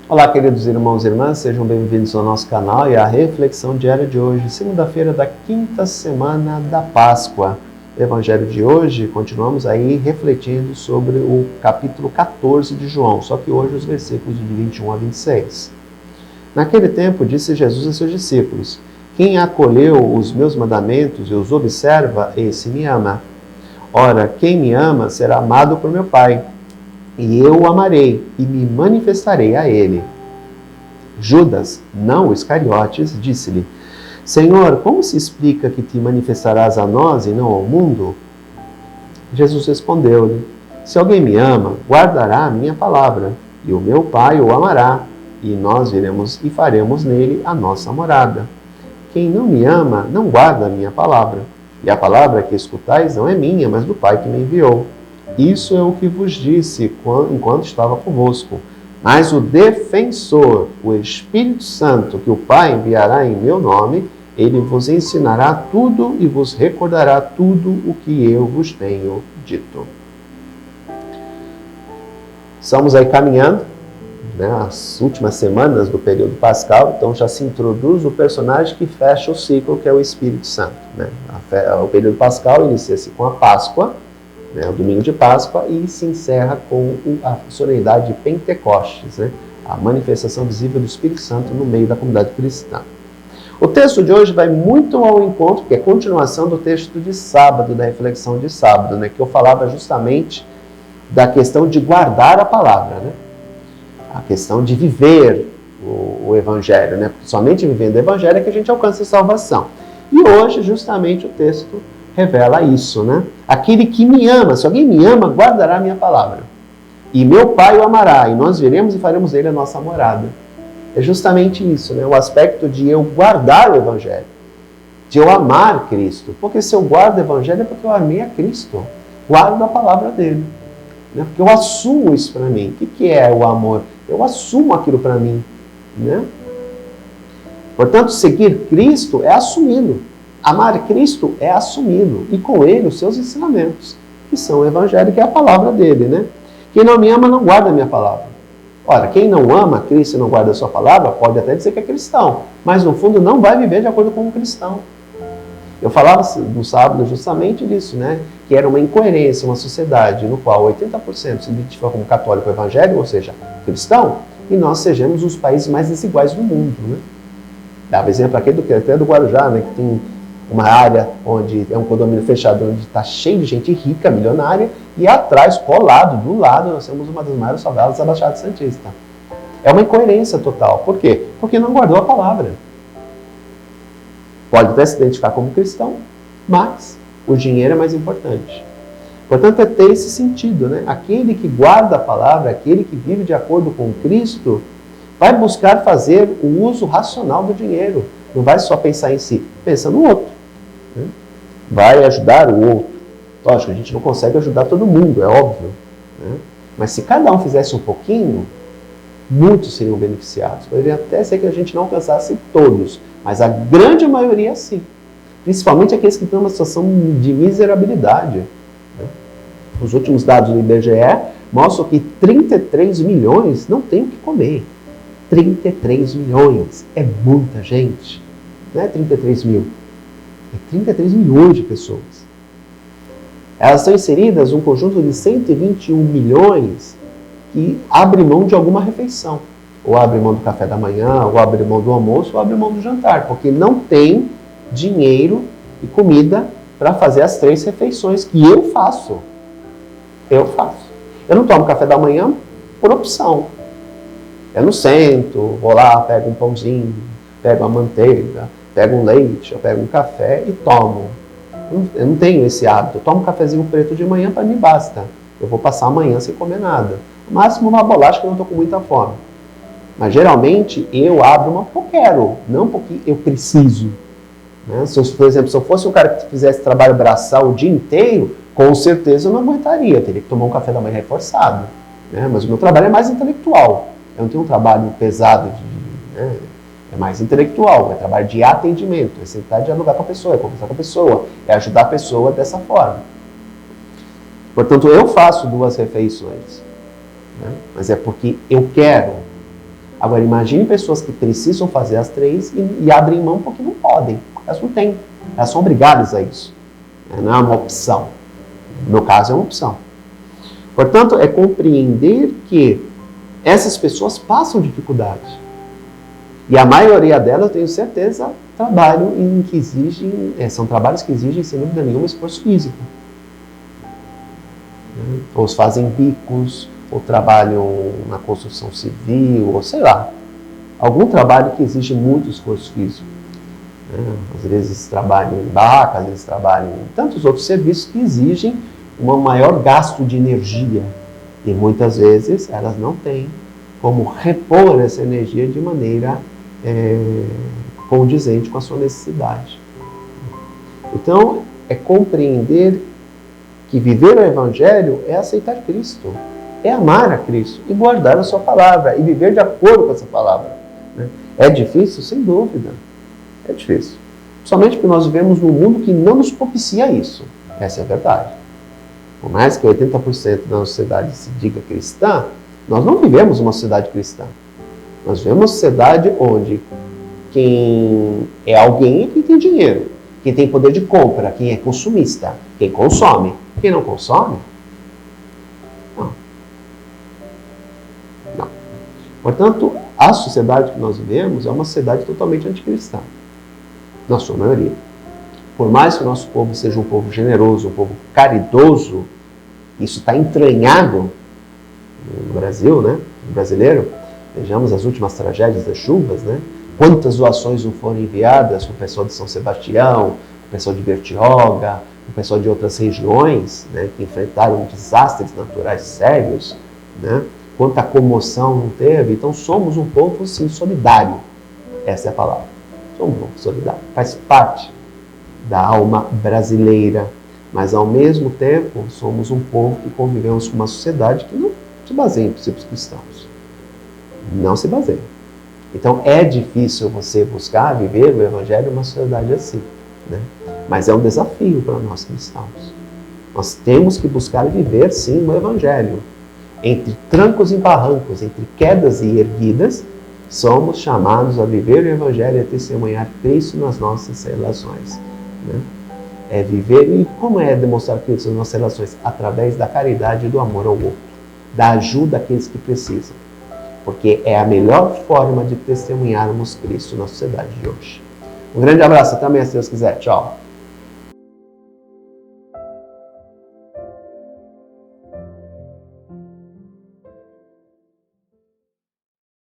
Olá, queridos irmãos e irmãs, sejam bem-vindos ao nosso canal e à reflexão diária de hoje, segunda-feira da quinta semana da Páscoa. O Evangelho de hoje, continuamos aí refletindo sobre o capítulo 14 de João, só que hoje os versículos de 21 a 26. Naquele tempo, disse Jesus a seus discípulos: quem acolheu os meus mandamentos e os observa, esse me ama. Ora, quem me ama será amado por meu Pai, e eu o amarei e me manifestarei a ele. Judas, não Iscariotes, disse-lhe: Senhor, como se explica que te manifestarás a nós e não ao mundo? Jesus respondeu-lhe: se alguém me ama, guardará a minha palavra, e o meu Pai o amará, e nós viremos e faremos nele a nossa morada. Quem não me ama, não guarda a minha palavra, e a palavra que escutais não é minha, mas do Pai que me enviou. Isso é o que vos disse enquanto estava convosco. Mas o defensor, o Espírito Santo, que o Pai enviará em meu nome, ele vos ensinará tudo e vos recordará tudo o que eu vos tenho dito. Estamos aí caminhando, as últimas semanas do período pascal, então já se introduz o personagem que fecha o ciclo, que é o Espírito Santo. O período pascal inicia-se com a Páscoa, o domingo de Páscoa, e se encerra com a solenidade de Pentecostes, a manifestação visível do Espírito Santo no meio da comunidade cristã. O texto de hoje vai muito ao encontro, que é a continuação do texto de sábado, da reflexão de sábado, que eu falava justamente da questão de guardar a palavra, a questão de viver o Evangelho, porque somente vivendo o Evangelho é que a gente alcança a salvação. E hoje, justamente, o texto revela isso, Aquele que me ama, se alguém me ama, guardará a minha palavra. E meu Pai o amará, e nós viremos e faremos dele a nossa morada. É justamente isso, o aspecto de eu guardar o Evangelho, de eu amar Cristo. Porque se eu guardo o Evangelho é porque eu amei a Cristo, guardo a palavra dele. Porque eu assumo isso para mim. O que é o amor? Eu assumo aquilo para mim. Portanto, seguir Cristo é assumi-lo. Amar Cristo é assumi-lo. E com ele os seus ensinamentos, que são o Evangelho, que é a palavra dele. Quem não me ama não guarda a minha palavra. Ora, quem não ama Cristo e não guarda a sua palavra, pode até dizer que é cristão, mas no fundo não vai viver de acordo com um cristão. Eu falava no sábado justamente disso, que era uma incoerência, uma sociedade no qual 80% se identifica como católico evangélico, ou seja, cristão, e nós sejamos os países mais desiguais do mundo. Dava exemplo aqui até do Guarujá, que tem uma área onde é um condomínio fechado, onde está cheio de gente rica, milionária, e atrás, colado, do lado, nós temos uma das maiores favelas da Baixada Santista. É uma incoerência total. Por quê? Porque não guardou a palavra. Pode até se identificar como cristão, mas o dinheiro é mais importante. Portanto, é ter esse sentido, Aquele que guarda a palavra, aquele que vive de acordo com Cristo, vai buscar fazer o uso racional do dinheiro. Não vai só pensar em si, pensa no outro. Vai ajudar o outro. Lógico, a gente não consegue ajudar todo mundo, é óbvio. Mas se cada um fizesse um pouquinho, muitos seriam beneficiados. Poderia até ser que a gente não alcançasse todos, mas a grande maioria sim. Principalmente aqueles que estão numa situação de miserabilidade. Os últimos dados do IBGE mostram que 33 milhões não têm o que comer. 33 milhões. É muita gente. Não é 33 mil. É 33 milhões de pessoas. Elas estão inseridas num conjunto de 121 milhões que abre mão de alguma refeição. Ou abre mão do café da manhã, ou abre mão do almoço, ou abre mão do jantar. Porque não tem dinheiro e comida para fazer as 3 refeições que eu faço. Eu faço. Eu não tomo café da manhã por opção. Eu não sento, vou lá, pego um pãozinho, pego a manteiga, pego um leite, eu pego um café e tomo. Eu não tenho esse hábito. Eu tomo um cafezinho preto de manhã, para mim basta. Eu vou passar a manhã sem comer nada. No máximo uma bolacha, que eu não estou com muita fome. Mas geralmente eu abro uma porque eu quero, não porque eu preciso. Por exemplo, se eu fosse um cara que fizesse trabalho braçal o dia inteiro, com certeza eu não aguentaria. Eu teria que tomar um café da manhã reforçado. Mas o meu trabalho é mais intelectual. Eu não tenho um trabalho pesado, é mais intelectual, é trabalho de atendimento, é sentar e dialogar com a pessoa, é conversar com a pessoa, é ajudar a pessoa dessa forma. Portanto, eu faço 2 refeições, mas é porque eu quero. Agora, imagine pessoas que precisam fazer as 3 e abrem mão porque não podem. Elas não têm. Elas são obrigadas a isso. Não é uma opção. No meu caso, é uma opção. Portanto, é compreender que essas pessoas passam dificuldade. E a maioria delas, tenho certeza, são trabalhos que exigem, sem dúvida nenhuma, esforço físico. Ou os fazem bicos, ou trabalham na construção civil, ou sei lá. Algum trabalho que exige muito esforço físico. Às vezes trabalham em barraca, às vezes trabalham em tantos outros serviços que exigem um maior gasto de energia. E muitas vezes elas não têm como repor essa energia de maneira condizente com a sua necessidade. Então, é compreender que viver o Evangelho é aceitar Cristo, é amar a Cristo e guardar a sua palavra e viver de acordo com essa palavra. É difícil? Sem dúvida. É difícil. Somente porque nós vivemos num mundo que não nos propicia isso. Essa é a verdade. Por mais que 80% da sociedade se diga cristã, nós não vivemos uma sociedade cristã. Nós vivemos uma sociedade onde quem é alguém é quem tem dinheiro, quem tem poder de compra, quem é consumista, quem consome. Quem não consome, não. Não. Portanto, a sociedade que nós vivemos é uma sociedade totalmente anticristã, na sua maioria. Por mais que o nosso povo seja um povo generoso, um povo caridoso, isso está entranhado no Brasil, né? No brasileiro. Vejamos as últimas tragédias das chuvas, né? Quantas doações não foram enviadas para o pessoal de São Sebastião, para o pessoal de Bertioga, o pessoal de outras regiões, né, que enfrentaram desastres naturais sérios, né? Quanta comoção não teve. Então somos um povo, sim, solidário. Essa é a palavra. Somos um povo solidário. Faz parte da alma brasileira. Mas, ao mesmo tempo, somos um povo que convivemos com uma sociedade que não se baseia em princípios cristãos. Não se baseia. Então, é difícil você buscar viver o Evangelho numa sociedade assim, né? Mas é um desafio para nós cristãos. Nós temos que buscar viver, sim, o Evangelho. Entre trancos e barrancos, entre quedas e erguidas, somos chamados a viver o Evangelho e a testemunhar Cristo nas nossas relações, né? É viver, e como é demonstrar Cristo nas nossas relações? Através da caridade e do amor ao outro, da ajuda àqueles que precisam. Porque é a melhor forma de testemunharmos Cristo na sociedade de hoje. Um grande abraço, até amanhã, se Deus quiser. Tchau.